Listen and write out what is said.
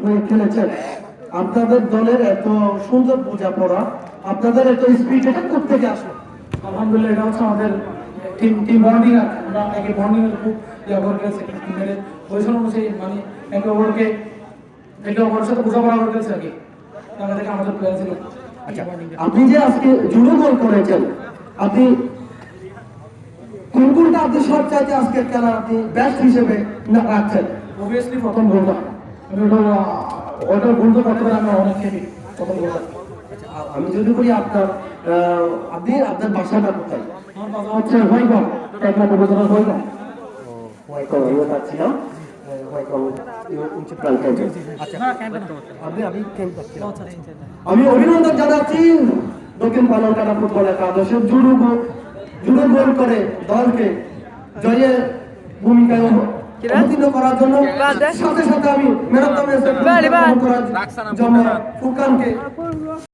হয়ে খেলেছেন, আপনাদের দলের এত সুন্দর বোঝাপড়া, আপনাদের এত স্পিড, এটা কোথেকে আসলো? আলহামদুলিল্লাহ, এটা হচ্ছে আমাদের টিম টিম বন্ডিং। আর আমরা একে বন্ডিং এর খুব ব্যবহার করেছি টিমের পজিশন অনুযায়ী, মানে একে অপরের সাথে বোঝাপড়া করে ফেলছে আর কি। তার থেকে আমাদের প্লেয়ার ছিল। আচ্ছা, আপনি যে আজকে জুডো গোল করেছেন, আপনি কোন কোনটা আপনি সব চাইতে আজকের খেলা আপনি বেস্ট হিসেবে রাখছেন? অবভিয়াসলি প্রথম গোলটা, ওইটার গোল তো করতে পারে, আমরা অনেক খেলি প্রথম গোলটা। আমি যদি বলি আপনি আপনার বাসাটা কোথায়? আমার বাবা হচ্ছে হোয়াইকম, টেকনাফ উপজেলার হোয়াইকম। হোয়াইকম আমিও পাচ্ছিলাম, হোয়াইকম উঁচু প্রান্তে। আচ্ছা, আমি অভিনন্দন জানাচ্ছি দক্ষিণ পালনকাটা ফুটবল একাদশে জুডো গোল করে দলকে জয়ের ভূমিকায় অবতীর্ণ করার জন্য। সাথে সাথে আমি ম্যান অফ দ্য ম্যাচ করার জন্য ফুরকানকে